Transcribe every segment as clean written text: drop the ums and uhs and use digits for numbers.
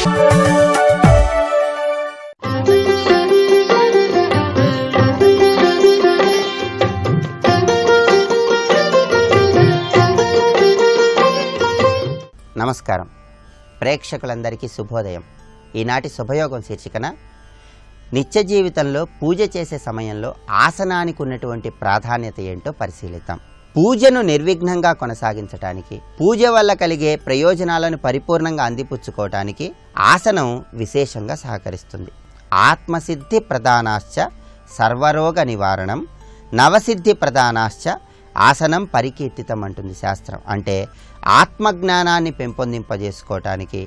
నమస్కారం. ప్రేక్షకులందరికీ శుభోదయం. ఈనాటి శుభయోగం శీర్షికన నిత్య జీవితంలో పూజ చేసే సమయంలో ఆసనానికి ఉన్నటువంటి ప్రాధాన్యత ఏంటో పరిశీలిద్దాం. పూజను నిర్విఘ్నంగా కొనసాగించడానికి, పూజ వల్ల కలిగే ప్రయోజనాలను పరిపూర్ణంగా అందిపుచ్చుకోవటానికి ఆసనం విశేషంగా సహకరిస్తుంది. ఆత్మసిద్ధి ప్రధానాశ్చ సర్వరోగ నివారణం, నవసిద్ధి ప్రధానాశ్చ ఆసనం పరికీర్తితం అంటుంది శాస్త్రం. అంటే ఆత్మజ్ఞానాన్ని పెంపొందింపజేసుకోవటానికి,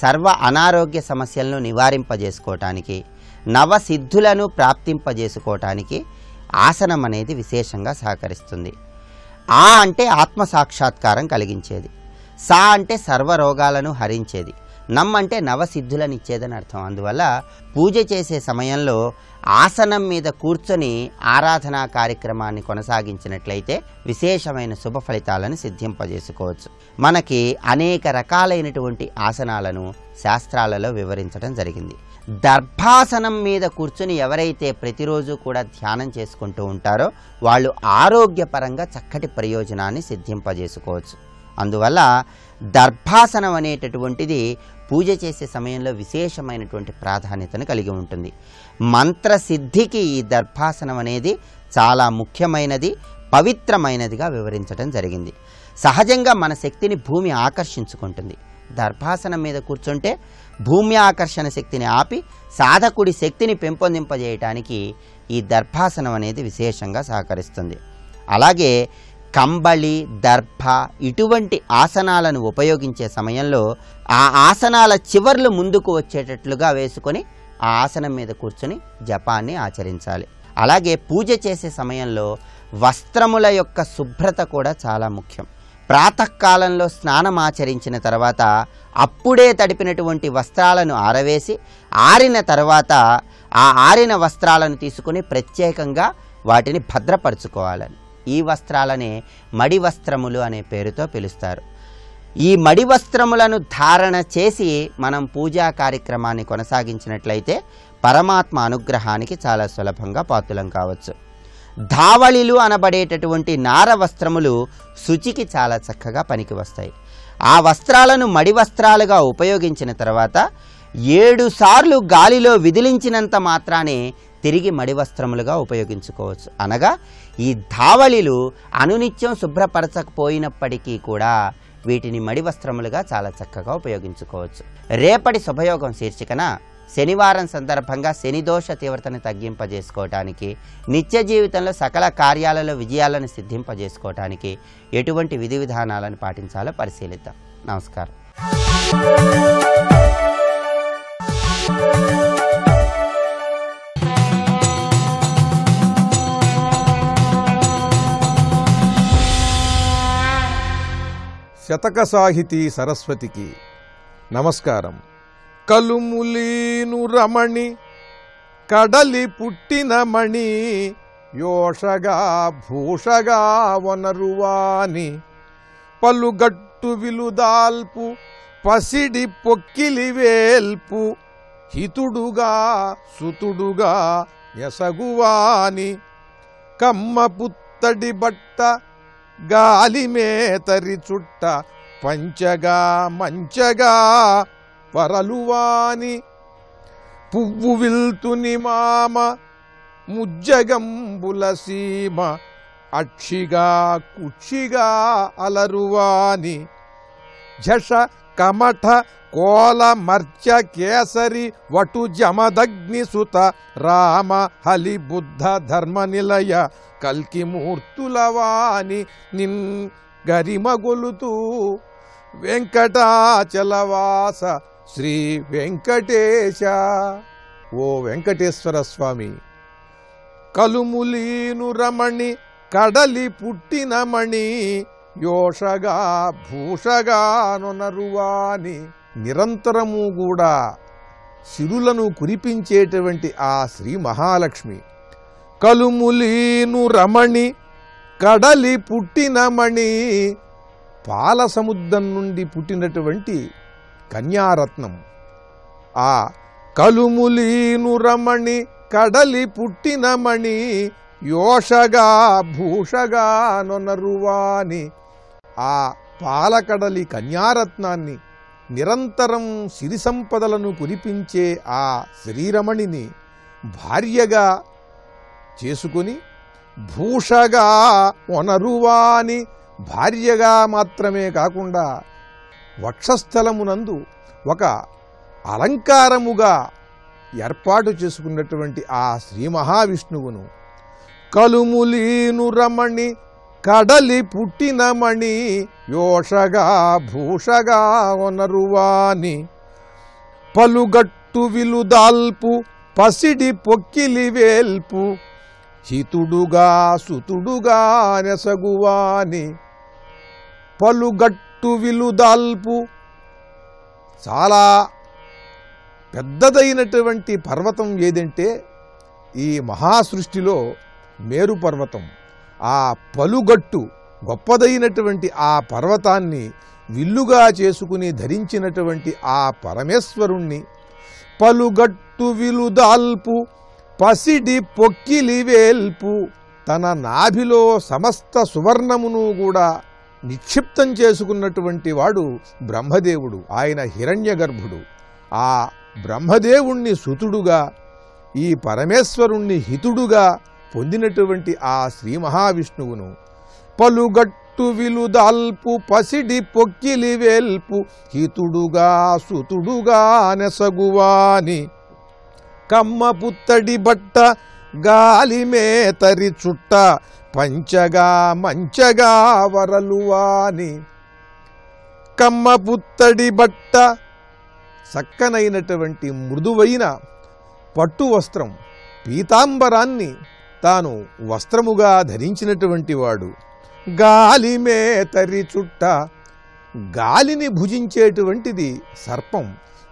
సర్వ అనారోగ్య సమస్యలను నివారింపజేసుకోవటానికి, నవసిద్ధులను ప్రాప్తింపజేసుకోవటానికి ఆసనం అనేది విశేషంగా సహకరిస్తుంది. ఆ అంటే ఆత్మ సాక్షాత్కారం కలిగించేది, సా అంటే సర్వరోగాలను హరించేది, నమ్ అంటే నవసిద్ధులను ఇచ్చేదని అర్థం. అందువల్ల పూజ చేసే సమయంలో ఆసనం మీద కూర్చొని ఆరాధనా కార్యక్రమాన్ని కొనసాగించినట్లయితే విశేషమైన శుభ ఫలితాలను సిద్ధింపజేసుకోవచ్చు. మనకి అనేక రకాలైనటువంటి ఆసనాలను శాస్త్రాలలో వివరించడం జరిగింది. దర్భాసనం మీద కూర్చొని ఎవరైతే ప్రతిరోజు కూడా ధ్యానం చేసుకుంటూ ఉంటారో వాళ్ళు ఆరోగ్యపరంగా చక్కటి ప్రయోజనాన్ని సిద్ధింపజేసుకోవచ్చు. అందువల్ల దర్భాసనం అనేటటువంటిది పూజ చేసే సమయంలో విశేషమైనటువంటి ప్రాధాన్యతను కలిగి ఉంటుంది. మంత్రసిద్ధికి ఈ దర్భాసనం అనేది చాలా ముఖ్యమైనది, పవిత్రమైనదిగా వివరించడం జరిగింది. సహజంగా మన శక్తిని భూమి ఆకర్షించుకుంటుంది. దర్భాసనం మీద కూర్చుంటే భూమి ఆకర్షణ శక్తిని ఆపి సాధకుడి శక్తిని పెంపొందింపజేయటానికి ఈ దర్భాసనం అనేది విశేషంగా సహకరిస్తుంది. అలాగే కంబళి, దర్భ ఇటువంటి ఆసనాలను ఉపయోగించే సమయంలో ఆ ఆసనాల చివర్లు ముందుకు వచ్చేటట్లుగా వేసుకొని ఆ ఆసనం మీద కూర్చొని జపాన్ని ఆచరించాలి. అలాగే పూజ చేసే సమయంలో వస్త్రముల యొక్క శుభ్రత కూడా చాలా ముఖ్యం. ప్రాతకాలంలో స్నానం ఆచరించిన తర్వాత అప్పుడే తడిపినటువంటి వస్త్రాలను ఆరవేసి ఆరిన తర్వాత ఆ ఆరిన వస్త్రాలను తీసుకుని ప్రత్యేకంగా వాటిని భద్రపరచుకోవాలని. ఈ వస్త్రాలనే మడి వస్త్రములు అనే పేరుతో పిలుస్తారు. ఈ మడి వస్త్రములను ధారణ చేసి మనం పూజా కార్యక్రమాన్ని కొనసాగించినట్లయితే పరమాత్మ అనుగ్రహానికి చాలా సులభంగా పాత్రులం కావచ్చు. ధావళిలు అనబడేటటువంటి నార వస్త్రములు శుచికి చాలా చక్కగా పనికి వస్తాయి. ఆ వస్త్రాలను మడి వస్త్రాలుగా ఉపయోగించిన తర్వాత 7 సార్లు గాలిలో విదిలించినంత మాత్రానే తిరిగి మడి వస్త్రములుగా ఉపయోగించుకోవచ్చు. అనగా ఈ ధావళిలు అనునిత్యం శుభ్రపరచకపోయినప్పటికీ కూడా వీటిని మడి వస్త్రములుగా చాలా చక్కగా ఉపయోగించుకోవచ్చు. రేపటి శుభయోగం శీర్షికన శనివారం సందర్భంగా శనిదోష తీవ్రతను తగ్గింపజేసుకోవటానికి, నిత్య జీవితంలో సకల కార్యాలలో విజయాలను సిద్ధింపజేసుకోవటానికి ఎటువంటి విధి విధానాలను పాటించాలో పరిశీలిద్దాం. నమస్కారం. శతక సాహితీ సరస్వతికి నమస్కారం. కలుములీను రమణి కడలి పుట్టిన మణి, యోషగా భూషగా వనరువాని, పలుగట్టు విలుదాల్పు పసిడి పొక్కిలి వేల్పు, హితుడుగా సుతుడుగా ఎసగువాని, కమ్మ పుత్తడి బట్ట గాలి మేతరి చుట్ట, పంచగా మంచగా వరలువాని, పువ్వు విల్తుని మామ ముజ్జగంబుల సీమ, అక్షిగా కుక్షిగా అలరువాని, ఝష కమఠ కోల మర్చ కేసరి వటు జమదగ్ని సుత, రామ హలి బుద్ధ ధర్మ నిలయ కల్కి మూర్తులవాని, నిన్ గరిమగొలుతూ వెంకటాచలవాస శ్రీ వెంకటేశ. ఓ వెంకటేశ్వర స్వామి, కలుములీను రమణి కడలి పుట్టిన మణి, యోషగా భూషగా నొనరువాని, నిరంతరము కూడా సిరులను కురిపించేటువంటి ఆ శ్రీ మహాలక్ష్మి. కలుములీను రమణి కడలి పుట్టిన మణి, పాల సముద్రం నుండి పుట్టినటువంటి కన్యారత్నం. ఆ కలుములీను రమణి కడలి పుట్టిన మణి యోషగా భూషగా నొనరువాని ఆ పాలకడలి కన్యారత్నాన్ని నిరంతరం సిరి సంపదలను కురిపించే ఆ శ్రీరమణిని భార్యగా చేసుకుని భూషగా ఒనరువాని భార్యగా మాత్రమే కాకుండా వక్షస్థలమునందు ఒక అలంకారముగా ఏర్పాటు చేసుకున్నటువంటి ఆ శ్రీ మహావిష్ణువును కలుములీను రమణి కడలి పుట్టిన మణి యోషగా భూషగా ఒనరువాని పలుగట్టు విలుదాల్పు పసిడి పొక్కిలి వేల్పు హితుడుగా సుతుడుగా నెసగువాని పలుగట్టు విలుదాల్పు చాలా పెద్దదైనటువంటి పర్వతం ఏదంటే ఈ మహాసృష్టిలో మేరు పర్వతం. ఆ పలుగట్టు గొప్పదైనటువంటి ఆ పర్వతాన్ని విల్లుగా చేసుకుని ధరించినటువంటి ఆ పరమేశ్వరుణ్ణి పలుగట్టు విలుదాల్పు పసిడి పొక్కిలి వేల్పు తన నాభిలో సమస్త సువర్ణమును కూడా నిక్షిప్తం చేసుకున్నటువంటి వాడు బ్రహ్మదేవుడు. ఆయన హిరణ్యగర్భుడు. ఆ బ్రహ్మదేవుణ్ణి సుతుడుగా ఈ పరమేశ్వరుణ్ణి హితుడుగా పొందినటువంటి ఆ శ్రీ మహావిష్ణువును పలుగట్టు విలుదాల్పు పసిడి పొక్కిలి వేల్పు హితుడుగా సుతుడుగా నెసగువాని కమ్మ పుత్తడి బట్ట గాలి మేతరి చుట్ట పంచగా మంచగా వరలువాని కమ్మ పుత్తడి బట్ట చక్కనైనటువంటి మృదువైన పట్టు వస్త్రం పీతాంబరాన్ని తాను వస్త్రముగా ధరించినటువంటి వాడు. గాలి మేతరి చుట్ట గాలిని భుజించేటువంటిది సర్పం.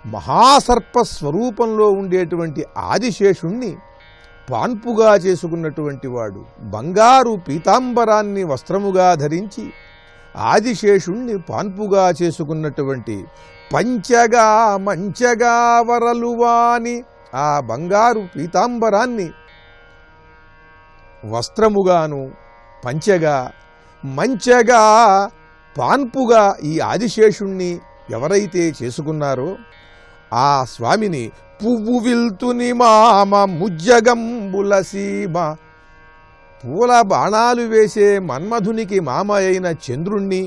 మహాసర్ప స్వరూపంలో ఉండేటువంటి ఆదిశేషుణ్ణి పాన్పుగా చేసుకున్నటువంటి వాడు. బంగారు పీతాంబరాన్ని వస్త్రముగా ధరించి ఆదిశేషుణ్ణి పాన్పుగా చేసుకున్నటువంటి పంచగా మంచగా వరలువాని ఆ బంగారు పీతాంబరాన్ని వస్త్రముగాను పంచగా మంచగా పాన్పుగా ఈ ఆదిశేషుణ్ణి ఎవరైతే చేసుకున్నారో ఆ స్వామిని పువ్వు విల్తుని మామ ముజ్జగంబుల సీమ పూల బాణాలు వేసే మన్మధునికి మామ అయిన చంద్రుణ్ణి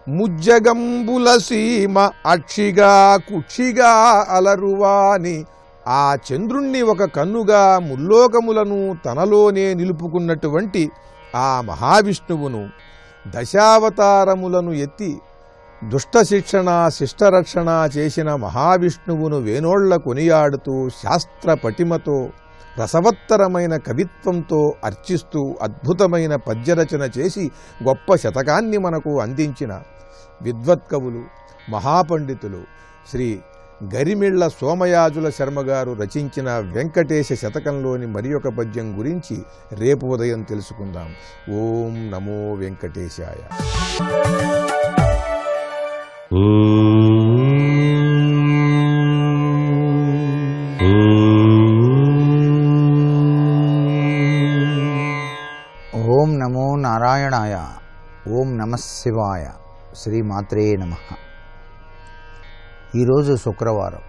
ముజ్జగంబుల సీమ అక్షిగా కుక్షిగా అలరువాని ఆ చంద్రుణ్ణి ఒక కన్నుగా ముల్లోకములను తనలోనే నిలుపుకున్నటువంటి ఆ మహావిష్ణువును దశావతారములను ఎత్తి దుష్ట శిక్షణ శిష్టరక్షణ చేసిన మహావిష్ణువును వేనోళ్ల కొనియాడుతూ శాస్త్ర పటిమతో రసవత్తరమైన కవిత్వంతో అర్చిస్తూ అద్భుతమైన పద్యరచన చేసి గొప్ప శతకాన్ని మనకు అందించిన విద్వత్కవులు మహాపండితులు శ్రీ గరిమిళ్ల సోమయాజుల శర్మగారు రచించిన వెంకటేశ శతకంలోని మరి ఒక పద్యం గురించి రేపు ఉదయం తెలుసుకుందాం. ఓం నమో వెంకటేశాయ. ఓం నమో నారాయణాయ. ఓం నమః శివాయ. శ్రీమాత్రే నమః. ఈరోజు శుక్రవారం.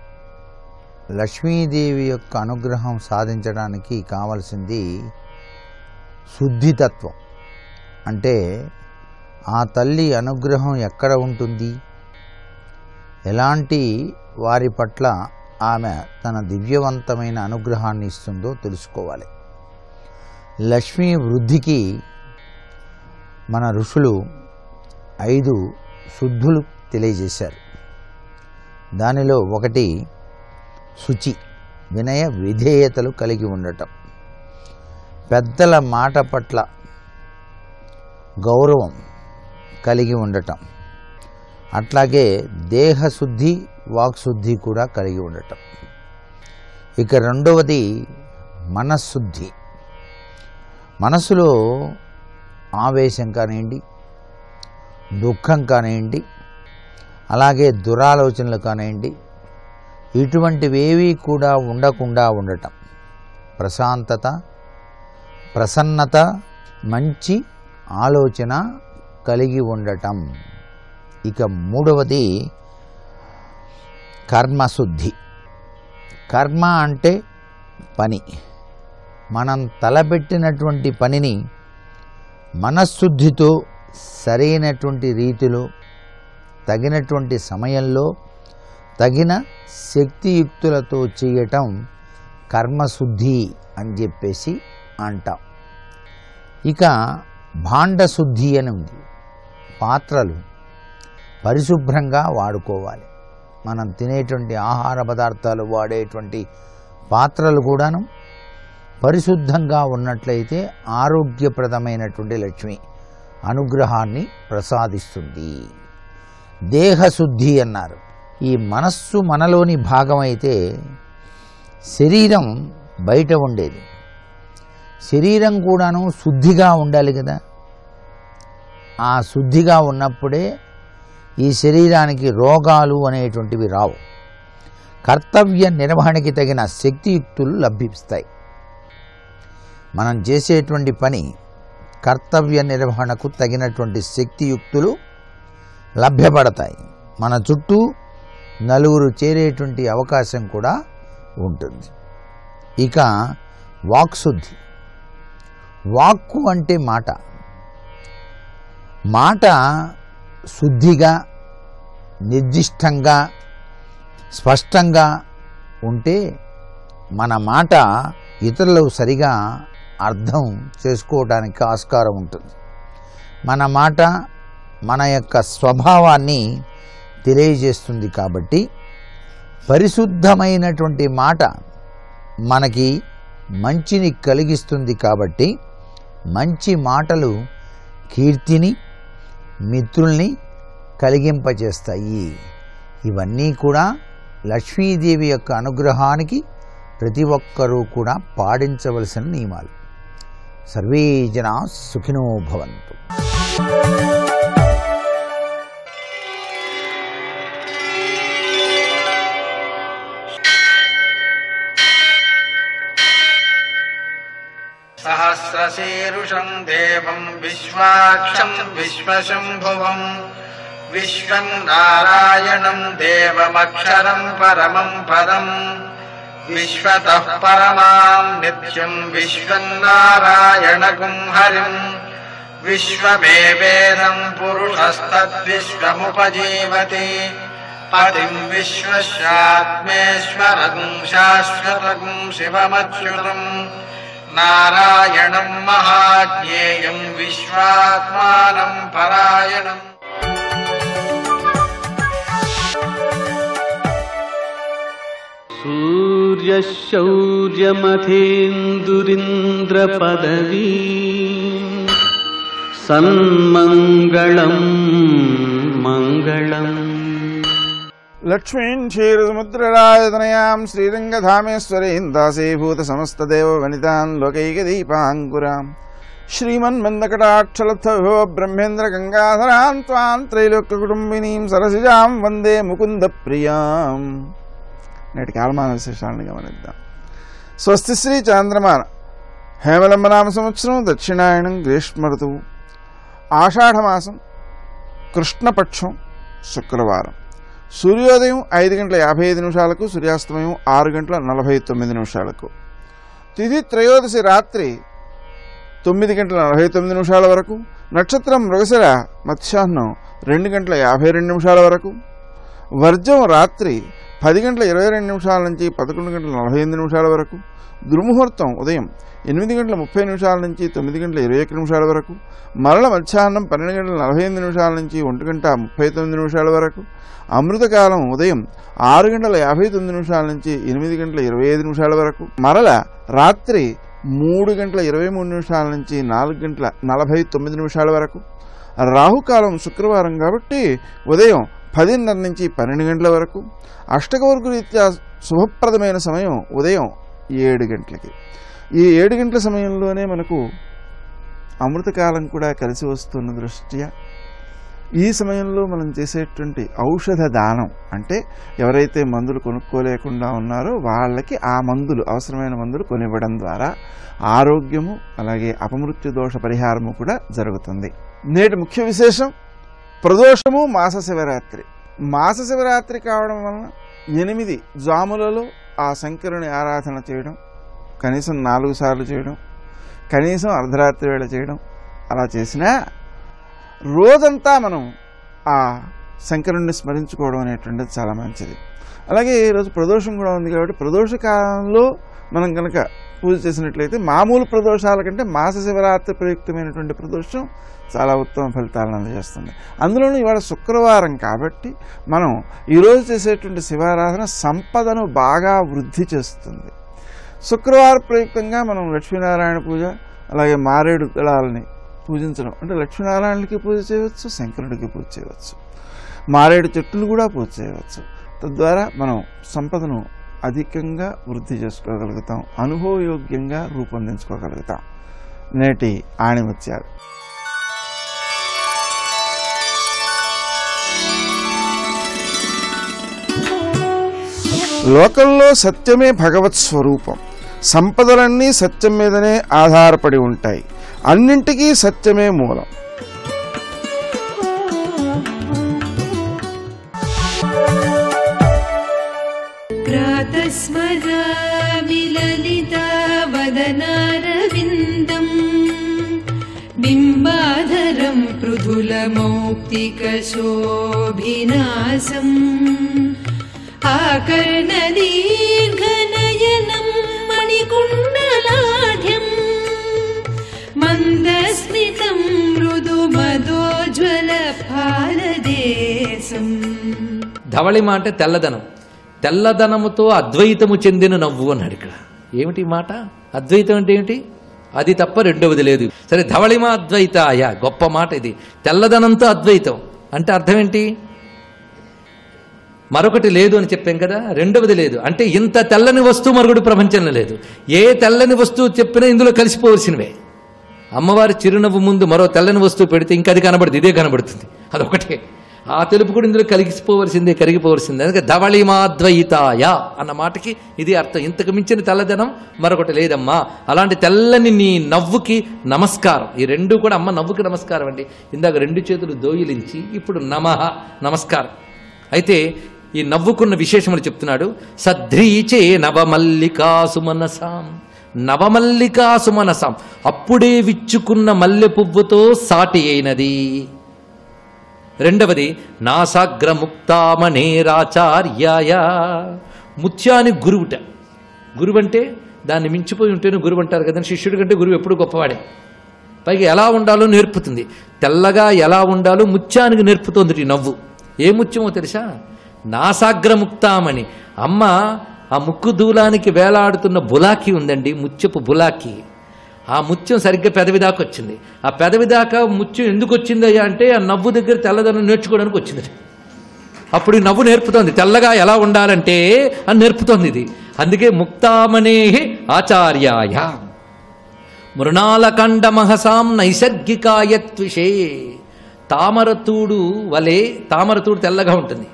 లక్ష్మీదేవి యొక్క అనుగ్రహం సాధించడానికి కావలసింది శుద్ధితత్వం. అంటే ఆ తల్లి అనుగ్రహం ఎక్కడ ఉంటుంది, ఎలాంటి వారి పట్ల ఆమె తన దివ్యవంతమైన అనుగ్రహాన్ని ఇస్తుందో తెలుసుకోవాలి. లక్ష్మీ వృద్ధికి మన ఋషులు 5 శుద్ధులు తెలియజేశారు. దానిలో ఒకటి శుచి, వినయ విధేయతలు కలిగి ఉండటం, పెద్దల మాట పట్ల గౌరవం కలిగి ఉండటం, అట్లాగే దేహశుద్ధి వాక్శుద్ధి కూడా కలిగి ఉండటం. ఇక రెండవది మనశ్శుద్ధి. మనసులో ఆవేశం కానివ్వండి, దుఃఖం కానివ్వండి, అలాగే దురాలోచనలు కానివ్వండి, ఇటువంటివేవీ కూడా ఉండకుండా ఉండటం, ప్రశాంతత, ప్రసన్నత, మంచి ఆలోచన కలిగి ఉండటం. ఇక మూడవది కర్మశుద్ధి. కర్మ అంటే పని. మనం తలపెట్టినటువంటి పనిని మనశ్శుద్ధితో సరైనటువంటి రీతిలో తగినటువంటి సమయంలో తగిన శక్తియుక్తులతో చేయటం కర్మశుద్ధి అని చెప్పేసి అంటాం. ఇక భాండశుద్ధి అని ఉంది. పాత్రలు పరిశుభ్రంగా వాడుకోవాలి. మనం తినేటువంటి ఆహార పదార్థాలు వాడేటువంటి పాత్రలు కూడాను పరిశుద్ధంగా ఉన్నట్లయితే ఆరోగ్యప్రదమైనటువంటి లక్ష్మి అనుగ్రహాన్ని ప్రసాదిస్తుంది. దేహశుద్ధి అన్నారు. ఈ మనస్సు మనలోని భాగమైతే శరీరం బయట ఉండేది. శరీరం కూడాను శుద్ధిగా ఉండాలి కదా. ఆ శుద్ధిగా ఉన్నప్పుడే ఈ శరీరానికి రోగాలు అనేటువంటివి రావు. కర్తవ్య నిర్వహణకి తగిన శక్తియుక్తులు లభిస్తాయి. మనం చేసేటువంటి పని కర్తవ్య నిర్వహణకు తగినటువంటి శక్తియుక్తులు లభ్యపడతాయి. మన చుట్టూ నలుగురు చేరేటువంటి అవకాశం కూడా ఉంటుంది. ఇక వాక్శుద్ధి. వాక్కు అంటే మాట. మాట శుద్ధిగా, నిర్దిష్టంగా, స్పష్టంగా ఉంటే మన మాట ఇతరులు సరిగా అర్థం చేసుకోవడానికి ఆస్కారం ఉంటుంది. మన మాట మన యొక్క స్వభావాన్ని తెలియజేస్తుంది. కాబట్టి పరిశుద్ధమైనటువంటి మాట మనకి మంచిని కలిగిస్తుంది. కాబట్టి మంచి మాటలు కీర్తిని, మిత్రుల్ని కలిగింపచేస్తాయి. ఇవన్నీ కూడా లక్ష్మీదేవి యొక్క అనుగ్రహానికి ప్రతి ఒక్కరూ కూడా పాటించవలసిన నియమాలు. సర్వే జనా సుఖినో భవంతు. సహస్రశీరుషం దేవం విశ్వాక్షం విశ్వశంభువం విశ్వం నారాయణం దేవమక్షరం పరమం పదం విశ్వతః పరమాం నిత్యం విశ్వం నారాయణకం హరిం విశ్వమేవేదం పురుషస్తద్విశ్వముపజీవతి పతిం విశ్వస్యాత్మేశ్వరం శాశ్వతం శివమచ్యుతం నారాయణం మహాజ్ఞేయం విశ్వాత్మానం పరాయణం. సూర్యశౌర్యమథేంద్రపదవీ సన్మంగళం మంగళం. లక్ష్మీం క్షీరసముద్రరాజతనయాం శ్రీరంగధామేశ్వరీం దాసీభూత సమస్తదేవ వనితాం లోకైకదీపాంకురాం శ్రీమన్మందకటాక్షలబ్ధవిభో బ్రహ్మేంద్ర గంగాధరాం త్వాం త్రైలోక్యకుటుంబినీం సరసిజాం వందే ముకుంద ప్రియాం. నేటి కాలమాన విశేషాలను గమనిద్దాం. స్వస్తి శ్రీ చాంద్రమాన హేమలంబనామ సంవత్సరం దక్షిణాయనం గ్రీష్మ ఋతువు ఆషాఢమాసం కృష్ణపక్షం శుక్రవారం. సూర్యోదయం 5:55 సూర్యాస్తమయం 6:49 తిథి త్రయోదశి రాత్రి 9:49 వరకు. నక్షత్రం మృగశిర మధ్యాహ్నం 2:52 వరకు. వర్జం రాత్రి 10:22 నుంచి 11:45 వరకు. దుర్ముహూర్తం ఉదయం 8:30 నుంచి 9:21 వరకు. మరల మధ్యాహ్నం 12:45 నుంచి 1:39 వరకు. అమృతకాలం ఉదయం 6:59 నుంచి 8:25 వరకు. మరల రాత్రి 3:23 నుంచి 4:49 వరకు. రాహుకాలం శుక్రవారం కాబట్టి ఉదయం 10:30 నుంచి 12 గంటల వరకు. అష్టకవర్గ రీత్యా శుభప్రదమైన సమయం ఉదయం 7 గంటలకి. ఈ 7 గంటల సమయంలోనే మనకు అమృతకాలం కూడా కలిసి వస్తున్న దృష్ట్యా ఈ సమయంలో మనం చేసేటువంటి ఔషధ దానం అంటే ఎవరైతే మందులు కొనుక్కోలేకుండా ఉన్నారో వాళ్ళకి ఆ మందులు, అవసరమైన మందులు కొనివ్వడం ద్వారా ఆరోగ్యము అలాగే అపమృత్యు దోష పరిహారము కూడా జరుగుతుంది. నేటి ముఖ్య విశేషం ప్రదోషము, మాస శివరాత్రి. మాస శివరాత్రి కావడం వలన 8 జాములలో ఆ శంకరుని ఆరాధన చేయడం, కనీసం 4 సార్లు చేయడం, కనీసం అర్ధరాత్రి వేళ చేయడం, అలా చేసినా రోజంతా మనం ఆ శంకరుణ్ణి స్మరించుకోవడం అనేటువంటిది చాలా మంచిది. అలాగే ఈరోజు ప్రదోషం కూడా ఉంది కాబట్టి ప్రదోష కాలంలో మనం కనుక పూజ చేసినట్లయితే మామూలు ప్రదోషాల కంటే మాస శివరాత్రి ప్రయుక్తమైనటువంటి ప్రదోషం చాలా ఉత్తమ ఫలితాలను అందజేస్తుంది. అందులోనూ ఇవాళ శుక్రవారం కాబట్టి మనం ఈరోజు చేసేటువంటి శివారాధన సంపదను బాగా వృద్ధి చేస్తుంది. శుక్రవార ప్రయుక్తంగా మనం లక్ష్మీనారాయణ పూజ అలాగే మారేడు దళాలని పూజించడం అంటే లక్ష్మీనారాయణకి పూజ చేయవచ్చు, శంకరుడికి పూజ చేయవచ్చు, మారేడు చెట్టును కూడా పూజ చేయవచ్చు. తద్వారా మనం సంపదను అధికంగా వృద్ధి చేసుకోగలుగుతాం, అనుభవయోగ్యంగా రూపొందించుకోగలుగుతాం. నేటి ఆణిముత్యాలు. లోకంలో సత్యమే భగవత్ స్వరూపం. సంపదలన్నీ సత్యం మీదనే ఆధారపడి ఉంటాయి. అన్నింటికీ సత్యమే మూలం. ప్రాతస్మరామి లలితావదనారవిందం బింబాధరం పృథులమౌక్తికశోభినాసం ఆకర్ణదీర్ఘనయనం మణికుండలాఢ్యం మందస్మితం మృదుమదోజ్వల ఫాలదేశం. ధవళిమ అంటే తెల్లదనం. తెల్లదనముతో అద్వైతము చెందిన నవ్వు అన్నాడు ఇక్కడ. ఏమిటి మాట? అద్వైతం అంటే ఏమిటి? అది తప్ప రెండవది లేదు. సరే, ధవళిమ అద్వైతాయ, గొప్ప మాట ఇది. తెల్లదనంతో అద్వైతం అంటే అర్థం ఏంటి? మరొకటి లేదు అని చెప్పాం కదా, రెండవది లేదు అంటే ఇంత తెల్లని వస్తువు మరొకటి ప్రపంచంలో లేదు. ఏ తెల్లని వస్తువు చెప్పినా ఇందులో కలిసిపోవలసినవే. అమ్మవారి చిరునవ్వు ముందు మరో తెల్లని వస్తువు పెడితే ఇంకా అది కనబడుతుంది, ఇదే కనబడుతుంది, అదొకటే. ఆ తెలుపు కూడా ఇందులో కలిగిపోవలసిందే, కరిగిపోవలసిందే. అందుకే ధవళిమాద్వైతాయ అన్న మాటకి ఇది అర్థం. ఇంతకు మించిన తెల్లదనం మరొకటి లేదమ్మా. అలాంటి తెల్లని నీ నవ్వుకి నమస్కారం. ఈ రెండు కూడా అమ్మ నవ్వుకి నమస్కారం అండి. ఇందాక 2 చేతులు దోయిలించి ఇప్పుడు నమః నమస్కారం. అయితే ఈ నవ్వుకున్న విశేషములు చెప్తున్నాడు. సద్రీచే నవమల్లికాసుమనసాం. నవమల్లికాసుమనసాం అప్పుడే విచ్చుకున్న మల్లె పువ్వుతో సాటి అయినది. రెండవది నాసాగ్రముక్తామనేరాచార్యాయ. ముత్యాని గురువుట. గురువు అంటే దాన్ని మించిపోయి ఉంటేనే గురువు అంటారు కదా. శిష్యుడి కంటే గురువు ఎప్పుడు గొప్పవాడే. పైగా ఎలా ఉండాలో నేర్పుతుంది. తెల్లగా ఎలా ఉండాలో ముత్యానికి నేర్పుతోంది ఈ నవ్వు. ఏ ముత్యమో తెలుసా? నాసాగ్రముక్తామని. అమ్మ ఆ ముక్కు దూలానికి వేలాడుతున్న బులాకి ఉందండి, ముత్యపు బులాకి. ఆ ముత్యం సరిగ్గా పెదవి దాకా వచ్చింది. ఆ పెదవి దాకా ముత్యం ఎందుకు వచ్చిందయ్యా అంటే ఆ నవ్వు దగ్గర తెల్లదనం నేర్చుకోవడానికి వచ్చింది. అప్పుడు ఈ నవ్వు నేర్పుతోంది తెల్లగా ఎలా ఉండాలంటే అని నేర్పుతోంది ఇది. అందుకే ముక్తామనే ఆచార్యాయ. మృణాలకండ మహసాం నైసర్గికాయత్విషే. తామరతూడు వలె, తామరతూడు తెల్లగా ఉంటుంది,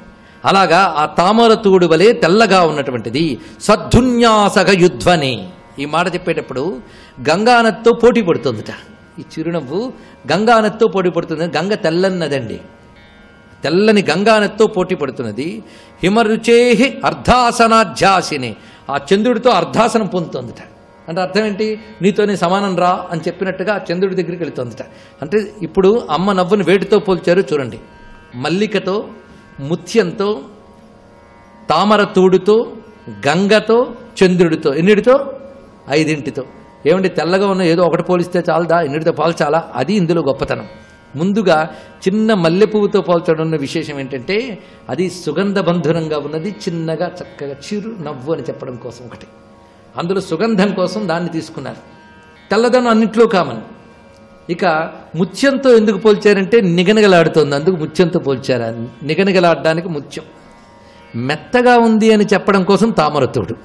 అలాగా ఆ తామరతూడు వలె తెల్లగా ఉన్నటువంటిది. సద్ధున్యాసగ యుధ్వనే. ఈ మాట చెప్పేటప్పుడు గంగానదితో పోటీ పడుతుందిట. ఈ చిరునవ్వు గంగానదితో పోటీ పడుతుంది. గంగ తెల్లన్నదండి, తెల్లని గంగానదితో పోటీ పడుతున్నది. హిమరుచేహి అర్ధాసనాధ్యాసిని. ఆ చంద్రుడితో అర్ధాసనం పొందుతుందిట. అంటే అర్థం ఏంటి? నీతోనే సమానం రా అని చెప్పినట్టుగా ఆ చంద్రుడి దగ్గరికి వెళుతుందిట. అంటే ఇప్పుడు అమ్మ నవ్వుని వేటితో పోల్చారు చూడండి. మల్లికతో, ముత్యంతో, తామరతూడుతో, గంగతో, చంద్రుడితో. ఎన్నిటితో? 5 ఏమండి తెల్లగా ఉన్న ఏదో ఒకటి పోలిస్తే చాలదా? ఎన్నిటితో పోల్చాలా? అది ఇందులో గొప్పతనం. ముందుగా చిన్న మల్లె పువ్వుతో పోల్చడం ఉన్న విశేషం ఏంటంటే అది సుగంధబంధురంగా ఉన్నది, చిన్నగా చక్కగా చిరు నవ్వు అని చెప్పడం కోసం ఒకటి. అందులో సుగంధం కోసం దాన్ని తీసుకున్నారు. తెల్లదనం అన్నింటిలో కామన్. ఇక ముత్యంతో ఎందుకు పోల్చారంటే నిగనిగలాడుతోంది, అందుకు ముత్యంతో పోల్చారు. నిగనిగలాడడానికి ముత్యం. మెత్తగా ఉంది అని చెప్పడం కోసం తామరతోడు,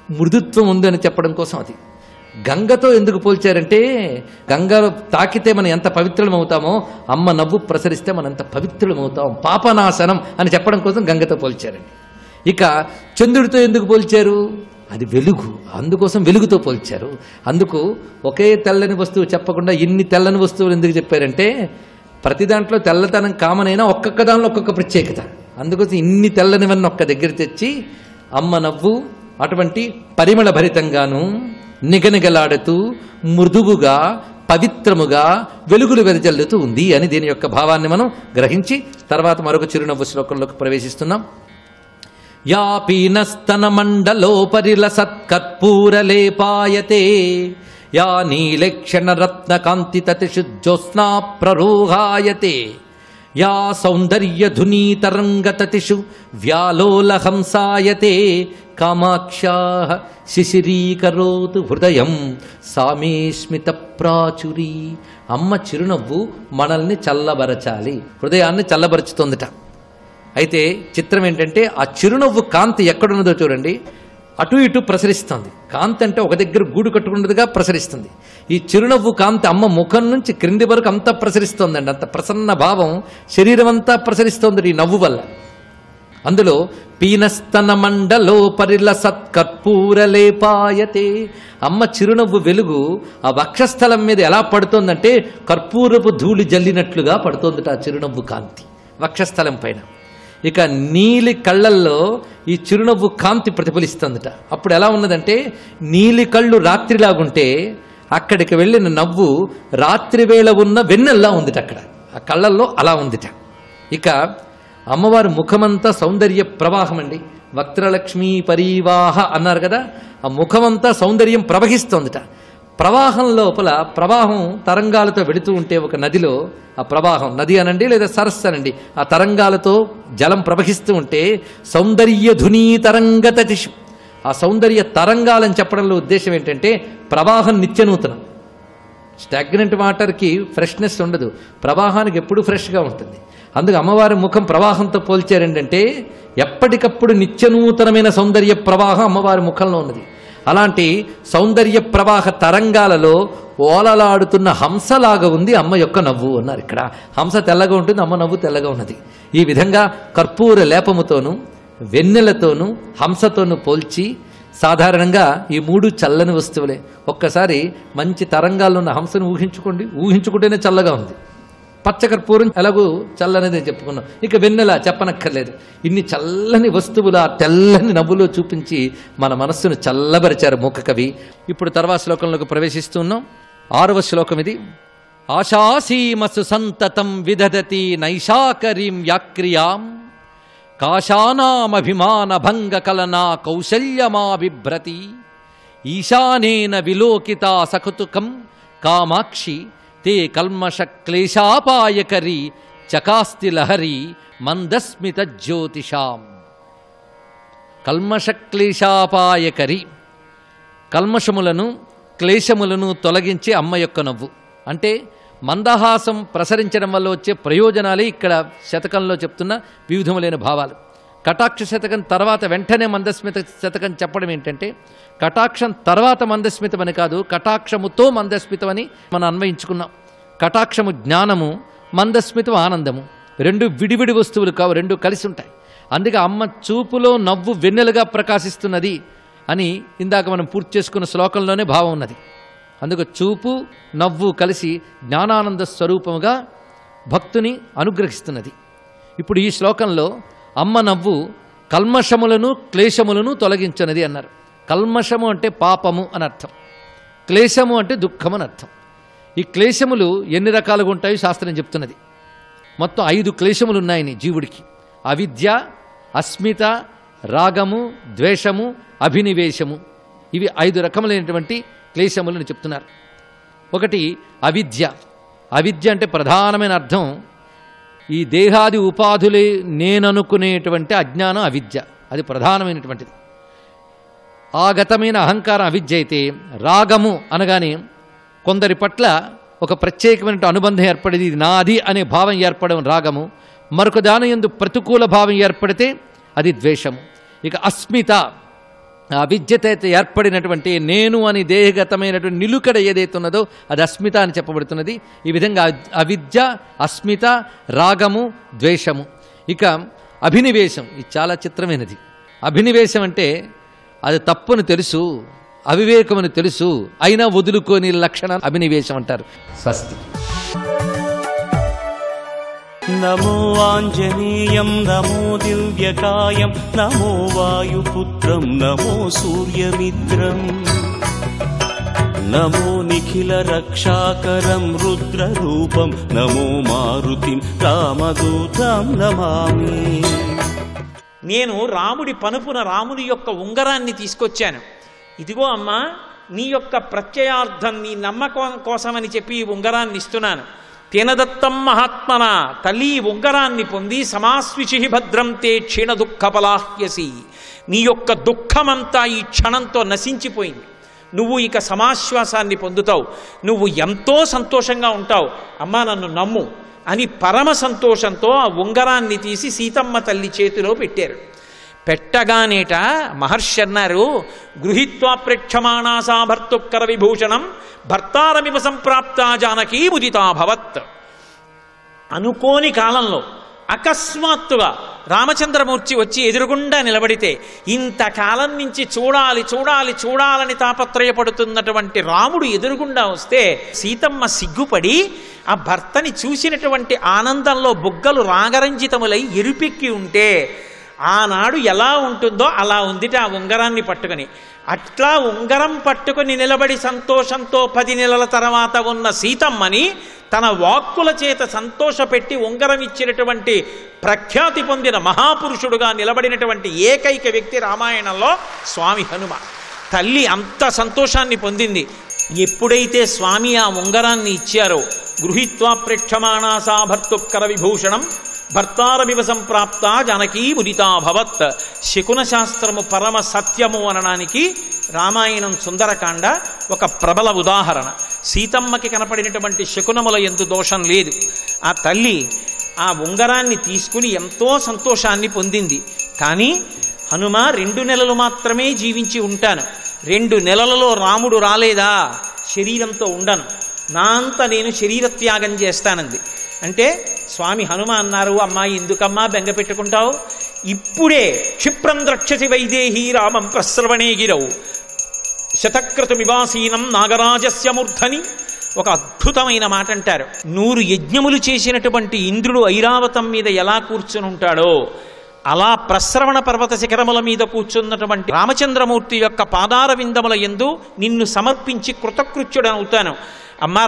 మృదుత్వం ఉంది అని చెప్పడం కోసం అది. గంగతో ఎందుకు పోల్చారంటే గంగలో తాకితే మనం ఎంత పవిత్రులం అవుతామో అమ్మ నవ్వు ప్రసరిస్తే మనం ఎంత పవిత్రులం అవుతాం, పాపనాశనం అని చెప్పడం కోసం గంగతో పోల్చారండి. ఇక చంద్రుడితో ఎందుకు పోల్చారు? అది వెలుగు, అందుకోసం వెలుగుతో పోల్చారు. అందుకు ఒకే తెల్లని వస్తువు చెప్పకుండా ఇన్ని తెల్లని వస్తువులు ఎందుకు చెప్పారంటే ప్రతి దాంట్లో తెల్లతనం కామన్ అయినా ఒక్కొక్క దానిలో ఒక్కొక్క ప్రత్యేకత. అందుకోసం ఇన్ని తెల్లనివన్నీ ఒక్క దగ్గర తెచ్చి అమ్మ నవ్వు అటువంటి పరిమళ భరితంగాను నిగనిగలాడుతూ మృదువుగా పవిత్రముగా వెలుగులు వెదజల్లుతూ ఉంది అని దీని యొక్క భావాన్ని మనం గ్రహించి తర్వాత మరొక చిరునవ్వు శ్లోకంలోకి ప్రవేశిస్తున్నాం. యా పీనస్తన మండలోపరిల సత్కర్పూరలేపాయతే యా నీలక్షణ రత్న కాంతి తతిషుజ్యోత్స్నా ప్రరోహాయతే యా సౌందర్యధునీ తరంగతతిషు వ్యాలోలహంసాయతే కామాక్షా శిశిరీకరోతు హృదయం సామేస్మిత ప్రాచురీ. అమ్మ చిరునవ్వు మనల్ని చల్లబరచాలి, హృదయాన్ని చల్లబరుచుతోందిట. అయితే చిత్రం ఏంటంటే ఆ చిరునవ్వు కాంతి ఎక్కడున్నదో చూడండి, అటు ఇటు ప్రసరిస్తుంది. కాంతి అంటే ఒక దగ్గర గూడు కట్టుకున్నదిగా ప్రసరిస్తుంది. ఈ చిరునవ్వు కాంతి అమ్మ ముఖం నుంచి క్రింది వరకు అంతా ప్రసరిస్తోందండి. అంత ప్రసన్న భావం శరీరం అంతా ప్రసరిస్తోంది ఈ నవ్వు వల్ల. అందులో పీనస్తన మండలోపరిల సత్కర్పూరలేపాయతే, అమ్మ చిరునవ్వు వెలుగు ఆ వక్షస్థలం మీద ఎలా పడుతోందంటే కర్పూరపు ధూళి జల్లినట్లుగా పడుతోందట ఆ చిరునవ్వు కాంతి వక్షస్థలం పైన. ఇక నీలి కళ్ళల్లో ఈ చిరునవ్వు కాంతి ప్రతిఫలిస్తుందట. అప్పుడు ఎలా ఉన్నదంటే నీలి కళ్ళు రాత్రిలాగుంటే అక్కడికి వెళ్ళిన నవ్వు రాత్రి వేళ ఉన్న వెన్నెల్లా ఉందిట. అక్కడ ఆ కళ్ళల్లో అలా ఉందిట. ఇక అమ్మవారి ముఖమంతా సౌందర్య ప్రవాహం అండి. వక్త్రలక్ష్మీ పరీవాహ అన్నారు కదా, ఆ ముఖమంతా సౌందర్యం ప్రవహిస్తోందిట. ప్రవాహం లోపల ప్రవాహం తరంగాలతో వెళుతూ ఉంటే ఒక నదిలో ఆ ప్రవాహం నది అనండి లేదా సరస్సు అనండి, ఆ తరంగాలతో జలం ప్రవహిస్తూ ఉంటే సౌందర్యధునీ తరంగతతిషు, ఆ సౌందర్య తరంగాలని చెప్పడంలో ఉద్దేశం ఏంటంటే ప్రవాహం నిత్యనూతనం. స్టాగ్నెంట్ వాటర్కి ఫ్రెష్నెస్ ఉండదు, ప్రవాహానికి ఎప్పుడూ ఫ్రెష్గా ఉంటుంది. అందుకు అమ్మవారి ముఖం ప్రవాహంతో పోల్చారేంటంటే ఎప్పటికప్పుడు నిత్యనూతనమైన సౌందర్య ప్రవాహం అమ్మవారి ముఖంలో ఉన్నది. అలాంటి సౌందర్య ప్రవాహ తరంగాలలో ఓలలాడుతున్న హంసలాగా ఉంది అమ్మ యొక్క నవ్వు అన్నారు. ఇక్కడ హంస తెల్లగా ఉంటుంది, అమ్మ నవ్వు తెల్లగా ఉన్నది. ఈ విధంగా కర్పూర లేపముతోనూ వెన్నెలతోనూ హంసతోనూ పోల్చి, సాధారణంగా ఈ మూడు చల్లని వస్తువులే. ఒక్కసారి మంచి తరంగాల్లో ఉన్న హంసను ఊహించుకుంటేనే చల్లగా ఉంది. పచ్చకర్పూరం ఎలాగూ చల్లనిదే చెప్పుకున్నాం, ఇక వెన్నెల చెప్పనక్కర్లేదు. ఇన్ని చల్లని వస్తువులు ఆ తెల్లని నవ్వులో చూపించి మన మనస్సును చల్లబరిచారు మూక కవి. ఇప్పుడు తర్వాత శ్లోకంలోకి ప్రవేశిస్తున్నాం. 6వ శ్లోకం ఇది. ఆశాసీమసు సంతతం విదధతి నైషాకరీం యాక్రియాం కాశానామభిమాన భంగ కలనా కౌశల్యమాబిభ్రతి ఈశానేన విలోకితా సకుతుకం కామాక్షి తే కల్మష క్లేశాపాయకరి చకాస్తి లహరి మందస్మిత జ్యోతిషాం. కల్మష క్లేశాపాయకరి, కల్మషములను క్లేశములను తొలగించే అమ్మ యొక్క నవ్వు. అంటే మందహాసం ప్రసరించడం వల్ల వచ్చే ప్రయోజనాలే ఇక్కడ శతకంలో చెప్తున్న వివిధములైన భావాలు. కటాక్ష శతకం తర్వాత వెంటనే మందస్మిత శతకం చెప్పడం ఏంటంటే కటాక్షం తర్వాత మందస్మితం అని కాదు, కటాక్షముతో మందస్మితం అని మనం అన్వయించుకున్నాం. కటాక్షము జ్ఞానము, మందస్మితం ఆనందము. రెండు విడివిడి వస్తువులు కావు, రెండు కలిసి ఉంటాయి. అందుకే అమ్మ చూపులో నవ్వు వెన్నెలుగా ప్రకాశిస్తున్నది అని ఇందాక మనం పూర్తి చేసుకున్న శ్లోకంలోనే భావం ఉన్నది. అందుకు చూపు నవ్వు కలిసి జ్ఞానానంద స్వరూపముగా భక్తుని అనుగ్రహిస్తున్నది. ఇప్పుడు ఈ శ్లోకంలో అమ్మ నవ్వు కల్మషములను క్లేశములను తొలగించున్నది అన్నారు. కల్మషము అంటే పాపము అని అర్థం, క్లేశము అంటే దుఃఖము అని అర్థం. ఈ క్లేశములు ఎన్ని రకాలుగా ఉంటాయో శాస్త్రం చెప్తున్నది. మొత్తం 5 క్లేశములు ఉన్నాయని జీవుడికి. అవిద్య, అస్మిత, రాగము, ద్వేషము, అభినివేశము. ఇవి 5 రకములైనటువంటి క్లేశములను చెప్తున్నారు. ఒకటి అవిద్య. అవిద్య అంటే ప్రధానమైన అర్థం ఈ దేహాది ఉపాధులే నేననుకునేటువంటి అజ్ఞానం అవిద్య, అది ప్రధానమైనటువంటిది. ఆగతమైన అహంకారం అవిద్య అయితే, రాగము అనగానే కొందరి పట్ల ఒక ప్రత్యేకమైన అనుబంధం ఏర్పడేది, ఇది నాది అనే భావం ఏర్పడడం రాగము. మరొక దాని యందు ప్రతికూల భావం ఏర్పడితే అది ద్వేషము. ఇక అస్మిత అవిద్యత ఏర్పడినటువంటి నేను అని దేహగతమైనటువంటి నిలుకడ ఏదైతే ఉన్నదో అది అస్మిత అని చెప్పబడుతున్నది. ఈ విధంగా అవిద్య, అస్మిత, రాగము, ద్వేషము. ఇక అభినివేశం, ఇది చాలా చిత్రమైనది. అభినివేశం అంటే అది తప్పును తెలుసు, అవివేకమని తెలుసు, అయినా వదులుకోని లక్షణం అభినివేశం అంటారు. స్వస్తి. నమో ఆంజనేయం నమో దివ్యకాయం నమో వాయుపుత్రం నమో సూర్యమిత్రం నమో నిఖిల రక్షాకరం రుద్రరూపం నమో మారుతిం రామదూతం నమామి. నేను రాముడి పనుపున రాముని యొక్క ఉంగరాన్ని తీసుకొచ్చాను. ఇదిగో అమ్మా, నీ యొక్క ప్రత్యయార్థం, నీ నమ్మకం కోసమని చెప్పి ఈ ఉంగరాన్ని ఇస్తున్నాను. తేనదత్తం మహాత్మన, తల్లి ఉంగరాన్ని పొంది సమాస్విషి భద్రం తే క్షీణ దుఃఖపలాహ్యసి. నీ యొక్క దుఃఖమంతా ఈ క్షణంతో నశించిపోయింది. నువ్వు ఇక సమాశ్వాసాన్ని పొందుతావు, నువ్వు ఎంతో సంతోషంగా ఉంటావు. అమ్మా నన్ను నమ్ము అని పరమ సంతోషంతో ఆ ఉంగరాన్ని తీసి సీతమ్మ తల్లి చేతిలో పెట్టారు. పెట్టగానేట మహర్షి అన్నారు, గృహీత్వా ప్రేక్షమాణాసా భర్తుక్కర విభూషణం భర్తారమివ సంప్రాప్త జానకీ ముదితాభవత్. అనుకోని కాలంలో అకస్మాత్తుగా రామచంద్రమూర్తి వచ్చి ఎదురుగుండా నిలబడితే, ఇంతకాలం నుంచి చూడాలి చూడాలి చూడాలని తాపత్రయపడుతున్నటువంటి రాముడు ఎదురుగుండా వస్తే సీతమ్మ సిగ్గుపడి ఆ భర్తని చూసినటువంటి ఆనందంలో బుగ్గలు రాగరంజితములై ఎరుపెక్కి ఉంటే ఆనాడు ఎలా ఉంటుందో అలా ఉందిట ఆ ఉంగరాన్ని పట్టుకుని. అట్లా ఉంగరం పట్టుకుని నిలబడి సంతోషంతో 10 నెలల తర్వాత ఉన్న సీతమ్మని తన వాక్కుల చేత సంతోషపెట్టి ఉంగరం ఇచ్చినటువంటి ప్రఖ్యాతి పొందిన మహాపురుషుడుగా నిలబడినటువంటి ఏకైక వ్యక్తి రామాయణంలో స్వామి హనుమ. తల్లి అంత సంతోషాన్ని పొందింది. ఎప్పుడైతే స్వామి ఆ ఉంగరాన్ని ఇచ్చారో, గృహీత్వా ప్రేక్షమాణాసా భర్తుక్కర విభూషణం భర్తారమివ సంప్రాప్త జానకీ ముదితాభవత్. శకున శాస్త్రము పరమ సత్యము అనడానికి రామాయణం సుందరకాండ ఒక ప్రబల ఉదాహరణ. సీతమ్మకి కనపడినటువంటి శకునముల యందు దోషం లేదు. ఆ తల్లి ఆ ఉంగరాన్ని తీసుకుని ఎంతో సంతోషాన్ని పొందింది. కానీ హనుమ 2 నెలలు మాత్రమే జీవించి ఉంటాను, 2 నెలలలో రాముడు రాలేదా శరీరంతో ఉండను, నా అంత నేను శరీరత్యాగం చేస్తానంది. అంటే స్వామి హనుమ అన్నారు, అమ్మాయి ఎందుకమ్మా బెంగ పెట్టుకుంటావు, ఇప్పుడే క్షిప్రం ద్రక్షసి వైదేహీ రామం ప్రశ్రవణే గిరవు శతక్రతుమివాసీనం నాగరాజస్య మూర్ధని. ఒక అద్భుతమైన మాట అంటారు. 100 యజ్ఞములు చేసినటువంటి ఇంద్రుడు ఐరావతం మీద ఎలా కూర్చుని ఉంటాడో అలా ప్రశ్రవణ పర్వత శిఖరముల మీద కూర్చున్నటువంటి రామచంద్రమూర్తి యొక్క పాదార విందముల యందు నిన్ను సమర్పించి కృతకృత్యుడనవుతాను. అమ్మ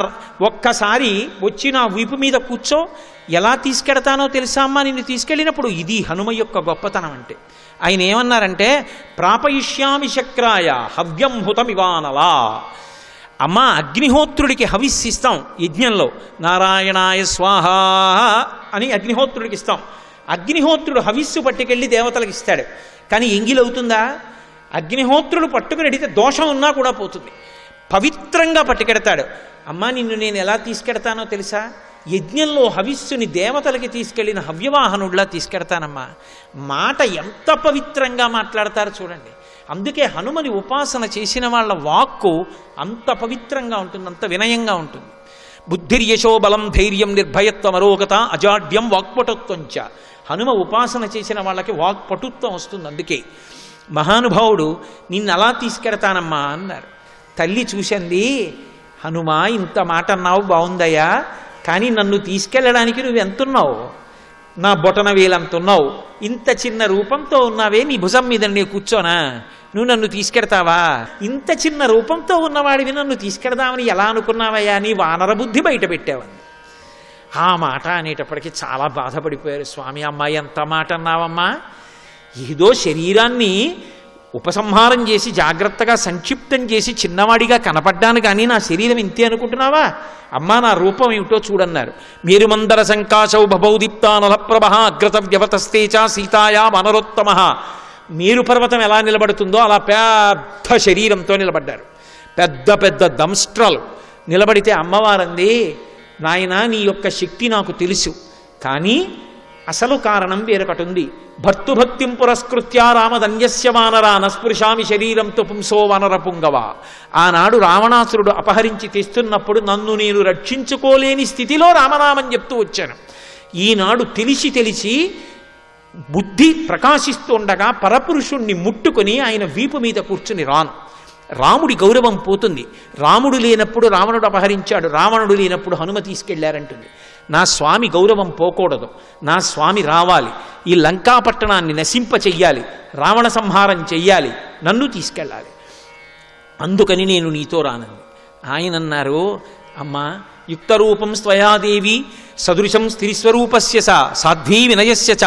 ఒక్కసారి వచ్చి నా వీపు మీద కూర్చో, ఎలా తీసుకెడతానో తెలుసా అమ్మా నిన్ను తీసుకెళ్ళినప్పుడు. ఇది హనుమ యొక్క గొప్పతనం అంటే. ఆయన ఏమన్నారంటే, ప్రాపయిష్యామి శక్రాయ హవ్యం హుతమివానలా. అమ్మ అగ్నిహోత్రుడికి హవిస్సిస్తాం యజ్ఞంలో, నారాయణాయ స్వాహ అని అగ్నిహోత్రుడికి ఇస్తాం. అగ్నిహోత్రుడు హవిస్సు పట్టుకెళ్ళి దేవతలకు ఇస్తాడు. కానీ ఎంగిలవుతుందా? అగ్నిహోత్రుడు పట్టుకుని అడిగితే దోషం ఉన్నా కూడా పోతుంది. పవిత్రంగా పట్టుకెడతాడు. అమ్మా నిన్ను నేను ఎలా తీసుకెడతానో తెలుసా, యజ్ఞంలో హవిస్సుని దేవతలకి తీసుకెళ్లిన హవ్యవాహనుడిలా తీసుకెడతానమ్మా. మాట ఎంత పవిత్రంగా మాట్లాడతారు చూడండి. అందుకే హనుమని ఉపాసన చేసిన వాళ్ళ వాక్కు అంత పవిత్రంగా ఉంటుంది, అంత వినయంగా ఉంటుంది. బుద్ధిర్యశో బలం ధైర్యం నిర్భయత్వం అరోగత అజాడ్యం వాక్పటుత్వంచ. హనుమ ఉపాసన చేసిన వాళ్ళకి వాక్పటుత్వం వస్తుంది. అందుకే మహానుభావుడు నిన్ను అలా తీసుకెడతానమ్మా అన్నారు. తల్లి చూసింది, హనుమా ఇంత మాట అన్నావు బాగుందయ్యా, కానీ నన్ను తీసుకెళ్ళడానికి నువ్వు ఎంతున్నావు, నా బొటన వేలంతున్నావు, ఇంత చిన్న రూపంతో ఉన్నావే, నీ భుజం మీద నేను కూర్చోనా, నువ్వు నన్ను తీసుకెడతావా, ఇంత చిన్న రూపంతో ఉన్నవాడివి నన్ను తీసుకెడదామని ఎలా అనుకున్నావయ్యా, నీ వానర బుద్ధి బయట పెట్టావని. ఆ మాట అనేటప్పటికీ చాలా బాధపడిపోయారు స్వామి. అమ్మాయి ఎంత మాట అన్నావమ్మా, ఏదో శరీరాన్ని ఉపసంహారం చేసి జాగ్రత్తగా సంక్షిప్తం చేసి చిన్నవాడిగా కనపడ్డాను, కానీ నా శరీరం ఇంతే అనుకుంటున్నావా, అమ్మా నా రూపం ఏమిటో చూడన్నారు. మీరు మందర సంకాశౌ భభౌదీప్తానలప్రభ అగ్రత వ్యవతస్తేచ సీతాయా మనరోత్తమ. మేరు పర్వతం ఎలా నిలబడుతుందో అలా పెద్ద శరీరంతో నిలబడ్డారు, పెద్ద పెద్ద దంస్ట్రాలు నిలబడితే అమ్మవారంది, నాయన నీ యొక్క శక్తి నాకు తెలుసు, కానీ అసలు కారణం వేరొకటుంది. భర్తుభక్తిం పురస్కృత్య రామదన్యస్య వానరా నస్పృశామి శరీరంతో పుంసో వానర పుంగవ. ఆనాడు రావణాసురుడు అపహరించి తెస్తున్నప్పుడు నన్ను నేను రక్షించుకోలేని స్థితిలో రామనామం చెప్తూ వచ్చాను. ఈనాడు తెలిసి బుద్ధి ప్రకాశిస్తుండగా పరపురుషుణ్ణి ముట్టుకొని ఆయన వీపు మీద కూర్చుని రాను. రాముడి గౌరవం పోతుంది. రాముడు లేనప్పుడు రావణుడు అపహరించాడు, రావణుడు లేనప్పుడు హనుమ తీసుకెళ్లారంటుంది. నా స్వామి గౌరవం పోకూడదు, నా స్వామి రావాలి, ఈ లంకాపట్టణాన్ని నశింప చెయ్యాలి, రావణ సంహారం చెయ్యాలి, నన్ను తీసుకెళ్ళాలి, అందుకని నేను నీతో రానంది. ఆయన అన్నారు, అమ్మా యుక్తరూపం స్వయాదేవి సదృశం స్త్రీస్వరూపస్య సాధ్వీ వినయస్య చ.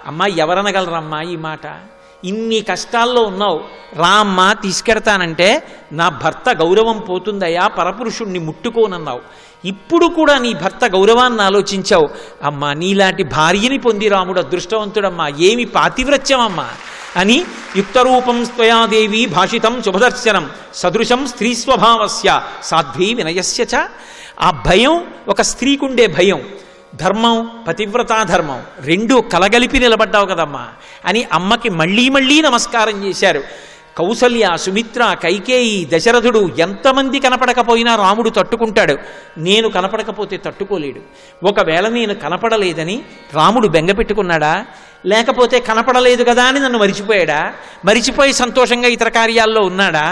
అమ్మా ఎవరనగలరమ్మా ఈ మాట? ఇన్ని కష్టాల్లో ఉన్నావు, రామ్మా తీసుకెడతానంటే నా భర్త గౌరవం పోతుందయ్యా, పరపురుషుణ్ణి ముట్టుకోనన్నావు. ఇప్పుడు కూడా నీ భర్త గౌరవాన్ని ఆలోచించావు. అమ్మా నీలాంటి భార్యని పొంది రాముడు అదృష్టవంతుడమ్మా, ఏమి పాతివ్రత్యమమ్మా అని యుక్తరూపం స్వయాదేవి భాషితం శుభదర్శనం సదృశం స్త్రీ స్వభావస్య సాధ్వీ వినయస్య చ. ఆ భయం ఒక స్త్రీకుండే భయం, ధర్మం పతివ్రతాధర్మం రెండూ కలగలిపి నిలబడ్డావు కదమ్మా అని అమ్మకి మళ్ళీ నమస్కారం చేశారు. కౌసల్య, సుమిత్ర, కైకేయి, దశరథుడు ఎంతమంది కనపడకపోయినా రాముడు తట్టుకుంటాడు. నేను కనపడకపోతే తట్టుకోలేడు. ఒకవేళ నేను కనపడలేదని రాముడు బెంగ పెట్టుకున్నాడా? లేకపోతే కనపడలేదు కదా అని నన్ను మరిచిపోయాడా? మరిచిపోయి సంతోషంగా ఇతర కార్యాల్లో ఉన్నాడా?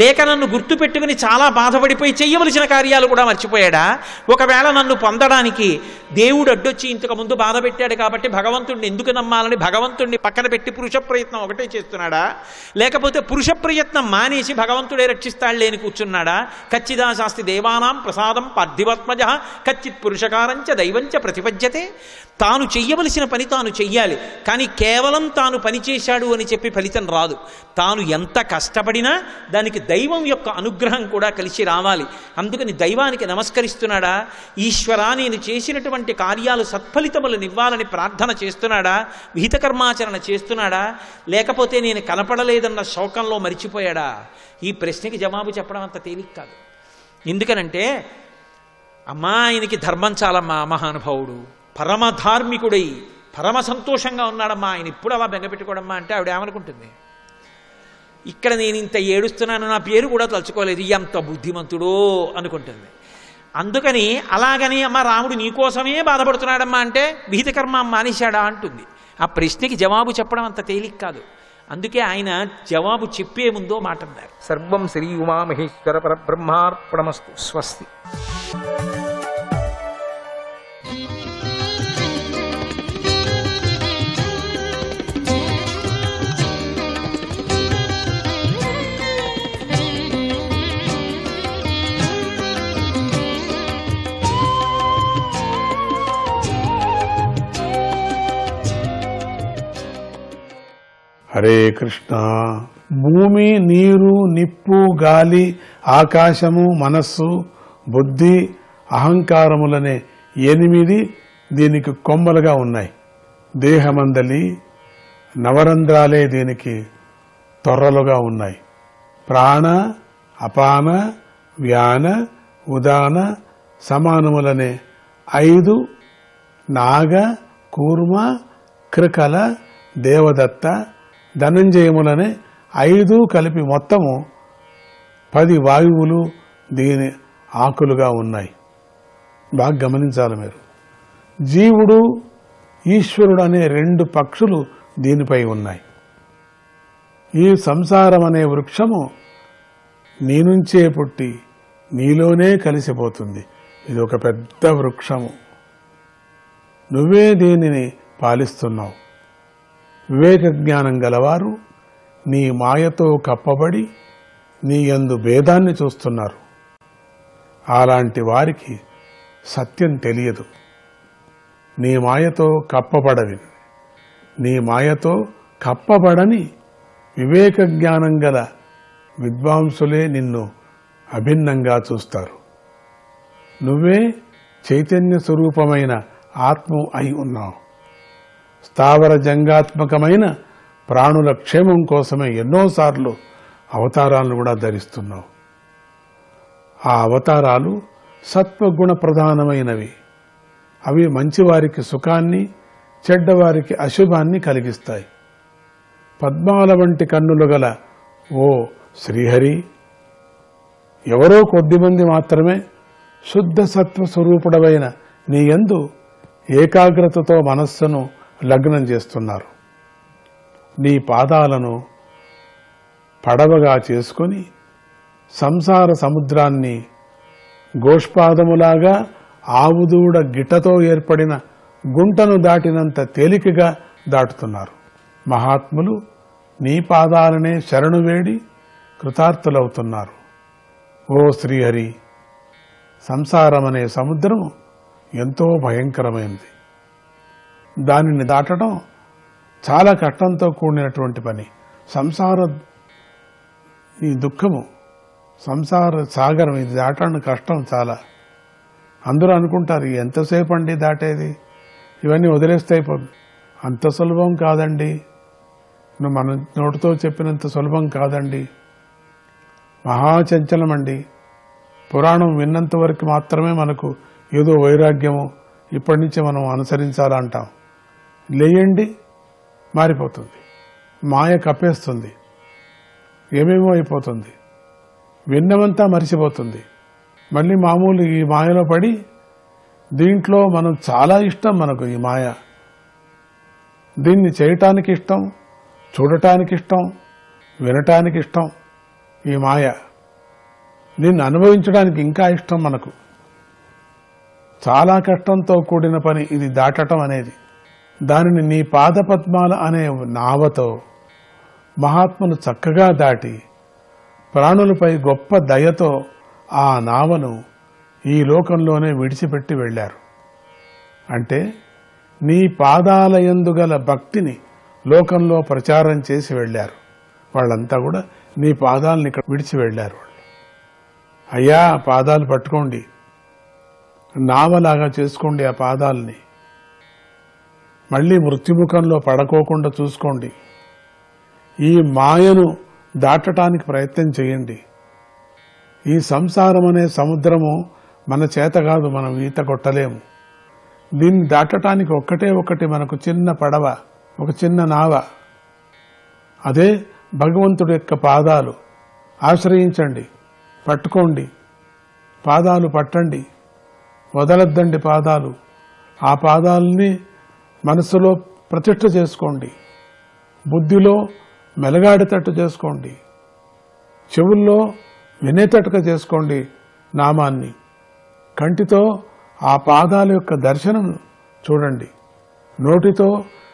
లేక నన్ను గుర్తు పెట్టుకుని చాలా బాధపడిపోయి చెయ్యవలసిన కార్యాలు కూడా మర్చిపోయాడా? ఒకవేళ నన్ను పొందడానికి దేవుడు అడ్డొచ్చి ఇంతకుముందు బాధ పెట్టాడు కాబట్టి భగవంతుడిని ఎందుకు నమ్మాలని భగవంతుడిని పక్కన పెట్టి పురుష ప్రయత్నం ఒకటే చేస్తున్నాడా? లేకపోతే పురుష ప్రయత్నం మానేసి భగవంతుడే రక్షిస్తాడులే అని కూర్చున్నాడా? కచ్చిదా శాస్తి దేవానాం ప్రసాదం పార్థివాత్మజ కచ్చిత్ పురుషకారంచ దైవంచ ప్రతిపద్యతే. తాను చెయ్యవలసిన పని తాను చెయ్యాలి, కానీ కేవలం తాను పనిచేశాడు అని చెప్పి ఫలితం రాదు. తాను ఎంత కష్టపడినా దానికి దైవం యొక్క అనుగ్రహం కూడా కలిసి రావాలి. అందుకని దైవానికి నమస్కరిస్తున్నాడా? ఈశ్వరా నేను చేసినటువంటి కార్యాలు సత్ఫలితములనివ్వాలని ప్రార్థన చేస్తున్నాడా? విహిత కర్మాచరణ చేస్తున్నాడా? లేకపోతే నేను కనపడలేదన్న శోకంలో మరిచిపోయాడా? ఈ ప్రశ్నకి జవాబు చెప్పడం అంత తేలిక కాదు. ఎందుకనంటే అమ్మా ఆయనకి ధర్మం చాలమ్మా, మహానుభావుడు పరమధార్మికుడై పరమ సంతోషంగా ఉన్నాడమ్మా, ఆయన ఇప్పుడు అలా బెంగపెట్టుకోడమ్మా అంటే ఆవిడ ఏమనుకుంటుంది? ఇక్కడ నేను ఇంత ఏడుస్తున్నాను, నా పేరు కూడా తలుచుకోలేదు, ఎంత బుద్ధిమంతుడో అనుకుంటుంది. అందుకని అలాగని అమ్మ రాముడు నీకోసమే బాధపడుతున్నాడమ్మా అంటే విహిత కర్మ మానేశాడా అంటుంది. ఆ ప్రశ్నకి జవాబు చెప్పడం అంత తేలిక కాదు. అందుకే ఆయన జవాబు చెప్పే ముందో మాట అన్నారు. సర్వం శ్రీ ఉమామహేశ్వర పరబ్రహ్మార్పణమస్తు. స్వస్తి. హరే కృష్ణ. భూమి, నీరు, నిప్పు, గాలి, ఆకాశము, మనస్సు, బుద్ధి, అహంకారములనే 8 దీనికి కొమ్మలుగా ఉన్నాయి. దేహమందలి నవరంధ్రాలే దీనికి తొర్రలుగా ఉన్నాయి. ప్రాణ, అపాన, వ్యాన, ఉదాన సమానములనే 5 నాగ, కూర్మ, కృకల, దేవదత్త, ధనంజయములనే 5 కలిపి మొత్తము 10 వాయువులు దీని ఆకులుగా ఉన్నాయి. బాగా గమనించాలి మీరు. జీవుడు, ఈశ్వరుడు అనే 2 పక్షులు దీనిపై ఉన్నాయి. ఈ సంసారం అనే వృక్షము నీ నుంచే పుట్టి నీలోనే కలిసిపోతుంది. ఇది ఒక పెద్ద వృక్షము. నువ్వే దీనిని పాలిస్తున్నావు. వివేక జ్ఞానం గలవారు నీ మాయతో కప్పబడి నీ యందు భేదాన్ని చూస్తున్నారు. అలాంటి వారికి సత్యం తెలియదు. నీ మాయతో కప్పబడని, నీ మాయతో కప్పబడని వివేక జ్ఞానం గల విద్వాంసులే నిన్ను అభిన్నంగా చూస్తారు. నువ్వే చైతన్య స్వరూపమైన ఆత్మ అయి ఉన్నావు. స్థావర జంగాత్మకమైన ప్రాణుల క్షేమం కోసమే ఎన్నోసార్లు అవతారాలను కూడా ధరిస్తున్నావు. ఆ అవతారాలు సత్వగుణ ప్రధానమైనవి. అవి మంచివారికి సుఖాన్ని, చెడ్డవారికి అశుభాన్ని కలిగిస్తాయి. పద్మాల వంటి కన్నులు గల ఓ శ్రీహరి, ఎవరో కొద్దిమంది మాత్రమే శుద్ధ సత్వ స్వరూపుడవైన నీ యందు ఏకాగ్రతతో మనస్సును లగ్నం చేస్తున్నారు. నీ పాదాలను పడవగా చేసుకొని సంసార సముద్రాన్ని గోష్పాదములాగా ఆవుదూడ గిట్టతో ఏర్పడిన గుంటను దాటినంత తేలికగా దాటుతున్నారు. మహాత్ములు నీ పాదాలనే శరణు వేడి కృతార్థులవుతున్నారు. ఓ శ్రీహరి, సంసారమనే సముద్రం ఎంతో భయంకరమైనది. దానిని దాటడం చాలా కష్టంతో కూడినటువంటి పని. ఈ దుఃఖము, సంసార సాగరం, ఇది దాటడం కష్టం చాలా. అందరూ అనుకుంటారు ఎంతసేపు అండి దాటేది, ఇవన్నీ వదిలేస్తే అయిపోతుంది. అంత సులభం కాదండి, నువ్వు మన నోటితో చెప్పినంత సులభం కాదండి. మహాచంచలమండి. పురాణం విన్నంత వరకు మాత్రమే మనకు ఏదో వైరాగ్యము ఇప్పటి నుంచి మనం అనుసరించాలంటాం. లేయండి, మారిపోతుంది. మాయ కప్పేస్తుంది, ఏమేమో అయిపోతుంది. విన్నమంతా మరిచిపోతుంది. మళ్ళీ మామూలు ఈ మాయలో పడి, దీంట్లో మనం చాలా ఇష్టం మనకు ఈ మాయ. దీన్ని చేయటానికి ఇష్టం, చూడటానికి ఇష్టం, వినటానికి ఇష్టం. ఈ మాయ దీన్ని అనుభవించడానికి ఇంకా ఇష్టం మనకు. చాలా కష్టంతో కూడిన పని ఇది దాటటం అనేది. దానిని నీ పాదపద్మాల అనే నావతో మహాత్ములు చక్కగా దాటి ప్రాణులపై గొప్ప దయతో ఆ నావను ఈ లోకంలోనే విడిచిపెట్టి వెళ్లారు. అంటే నీ పాదాలయందు గల భక్తిని లోకంలో ప్రచారం చేసి వెళ్లారు. వాళ్ళంతా కూడా నీ పాదాలను ఇక్కడ విడిచి వెళ్లారు. అయ్యా, పాదాలు పట్టుకోండి, నావలాగా చేసుకోండి ఆ పాదాలని. మళ్ళీ మృత్యుముఖంలో పడకోకుండా చూసుకోండి. ఈ మాయను దాటటానికి ప్రయత్నం చేయండి. ఈ సంసారం అనే సముద్రము మన చేత కాదు, మనం ఈత కొట్టలేము. దీన్ని దాటటానికి ఒకటి మనకు చిన్న పడవ, ఒక చిన్న నావ. అదే భగవంతుడి యొక్క పాదాలు. ఆశ్రయించండి, పట్టుకోండి, పాదాలు పట్టండి, వదలద్దండి పాదాలు. ఆ పాదాలని మనసులో ప్రతిష్ఠ చేసుకోండి, బుద్ధిలో మెలగాడేటట్టు చేసుకోండి, చెవుల్లో వినేటట్టుగా చేసుకోండి నామాన్ని. కంటితో ఆ పాదాల యొక్క దర్శనం చూడండి, నోటితో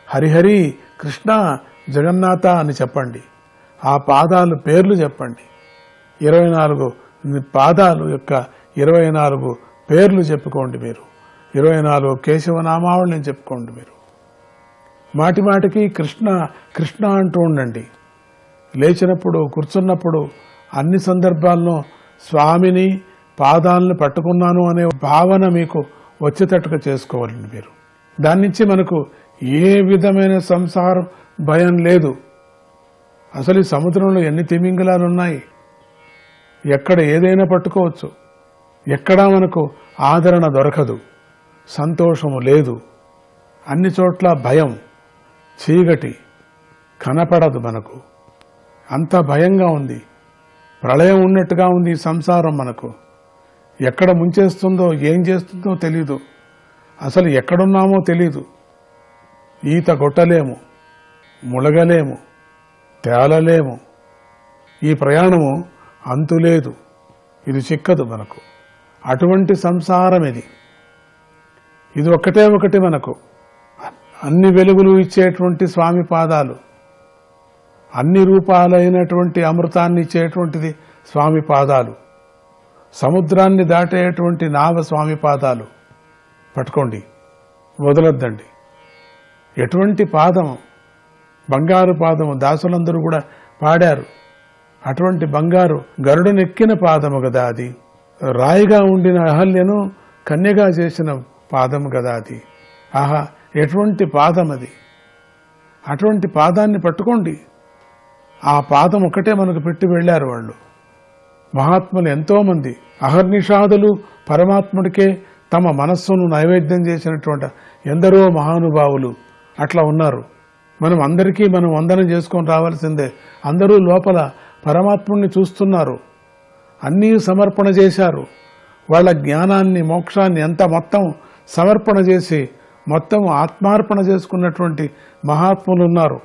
హరిహరి, కృష్ణ, జగన్నాథ అని చెప్పండి. ఆ పాదాలు పేర్లు చెప్పండి. 24 పాదాలు యొక్క 24 పేర్లు చెప్పుకోండి. మీరు 24 కేశవనామావళిని చెప్పుకోండి. మీరు మాటి మాటికి కృష్ణ కృష్ణ అంటూ ఉండండి. లేచినప్పుడు, కూర్చున్నప్పుడు, అన్ని సందర్భాల్లో స్వామిని పాదాలను పట్టుకున్నాను అనే భావన మీకు వచ్చేటట్టుగా చేసుకోవాలండి మీరు. దాని నుంచి మనకు ఏ విధమైన సంసారం భయం లేదు. అసలు ఈ సముద్రంలో ఎన్ని తిమింగలాలు ఉన్నాయి, ఎక్కడ ఏదైనా పట్టుకోవచ్చు. ఎక్కడా మనకు ఆదరణ దొరకదు, సంతోషము లేదు. అన్ని చోట్ల భయం, చీకటి కనపడదు మనకు. అంత భయంగా ఉంది, ప్రళయం ఉన్నట్టుగా ఉంది ఈ సంసారం మనకు. ఎక్కడ ముంచేస్తుందో, ఏం చేస్తుందో తెలీదు. అసలు ఎక్కడున్నామో తెలీదు. ఈత కొట్టలేము, ములగలేము, తేలలేము. ఈ ప్రయాణము అంతులేదు, ఇది చిక్కదు మనకు. అటువంటి సంసారం ఇది. ఇది ఒకటి మనకు అన్ని వెలుగులు ఇచ్చేటువంటి స్వామి పాదాలు, అన్ని రూపాలైనటువంటి అమృతాన్ని ఇచ్చేటువంటిది స్వామి పాదాలు, సముద్రాన్ని దాటేటువంటి నావ స్వామి పాదాలు. పట్టుకోండి, వదలొద్దండి. ఎటువంటి పాదము, బంగారు పాదము. దాసులందరూ కూడా పాడారు. అటువంటి బంగారు గరుడనెక్కిన పాదము కదా అది. రాయిగా ఉండిన అహల్యను కన్యగా చేసిన పాదము కదా అది. ఆహా, ఎటువంటి పాదం అది. అటువంటి పాదాన్ని పట్టుకోండి. ఆ పాదం ఒకటే మనకు పెట్టి వెళ్లారు వాళ్ళు. మహాత్ములు ఎంతోమంది అహర్నిషాదులు పరమాత్ముడికే తమ మనస్సును నైవేద్యం చేసినటువంటి ఎందరో మహానుభావులు అట్లా ఉన్నారు. మనం అందరికీ మనం వందనం చేసుకొని రావాల్సిందే. అందరూ లోపల పరమాత్ముణ్ణి చూస్తున్నారు, అన్నీ సమర్పణ చేశారు. వాళ్ళ జ్ఞానాన్ని మోక్షాన్ని అంతా మొత్తం సమర్పణ చేసి మొత్తం ఆత్మార్పణ చేసుకున్నటువంటి మహాత్ములు ఉన్నారు.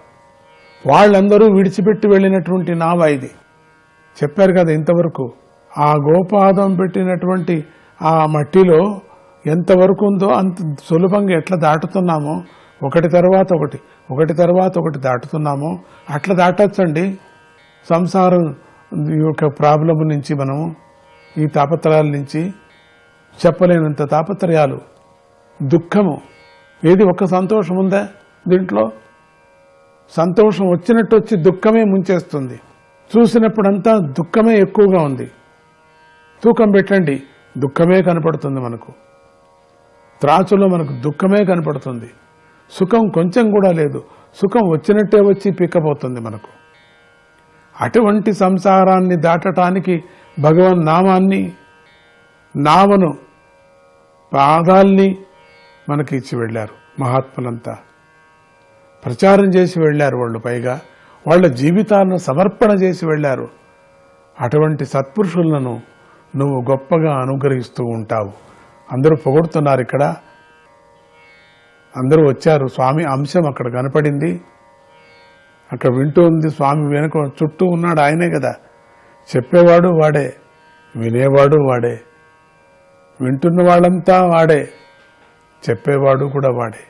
వాళ్ళందరూ విడిచిపెట్టి వెళ్ళినటువంటి నావ ఇది. చెప్పారు కదా ఇంతవరకు. ఆ గోపాదం పెట్టినటువంటి ఆ మట్టిలో ఎంతవరకు ఉందో అంత సులభంగా ఎట్లా దాటుతున్నామో, ఒకటి తర్వాత ఒకటి, ఒకటి తర్వాత ఒకటి దాటుతున్నామో అట్లా దాటొచ్చండి. సంసారం యొక్క ప్రాబ్లం నుంచి మనము, ఈ తాపత్రయాల నుంచి, చెప్పలేనంత తాపత్రయాలు, దుఃఖము. ఏది ఒక్క సంతోషం ఉందా దీంట్లో? సంతోషం వచ్చినట్టు వచ్చి దుఃఖమే ముంచేస్తుంది. చూసినప్పుడంతా దుఃఖమే ఎక్కువగా ఉంది. తూకం పెట్టండి, దుఃఖమే కనపడుతుంది మనకు. త్రాచులో మనకు దుఃఖమే కనపడుతుంది. సుఖం కొంచెం కూడా లేదు. సుఖం వచ్చినట్టే వచ్చి పిక్కపోతుంది మనకు. అటువంటి సంసారాన్ని దాటటానికి భగవన్ నామాన్ని, నామను, పాదాల్ని మనకి ఇచ్చి వెళ్ళారు మహాత్ములంతా. ప్రచారం చేసి వెళ్ళారు వాళ్ళు. పైగా వాళ్ళ జీవితాలను సమర్పణ చేసి వెళ్ళారు. అటువంటి సత్పురుషులను నువ్వు గొప్పగా అనుగ్రహిస్తూ ఉంటావు. అందరూ పొగుడుతున్నారు ఇక్కడ. అందరూ వచ్చారు. స్వామి అంశం అక్కడ కనపడింది, అక్కడ వింటూ ఉంది. స్వామి వెనుక చుట్టూ ఉన్నాడు, ఆయనే కదా. చెప్పేవాడు వాడే, వినేవాడు వాడే, వింటున్న వాళ్ళంతా వాడే, చెప్పేవాడు కూడా వాడే.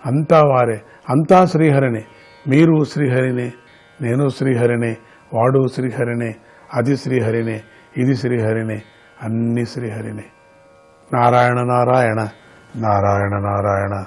అంతా వారే, అంతా శ్రీహరినే. మీరు శ్రీహరినే, నేను శ్రీహరినే, వాడు శ్రీహరినే, అది శ్రీహరినే, ఇది శ్రీహరినే, అన్ని శ్రీహరినే. నారాయణ నారాయణ నారాయణ నారాయణ.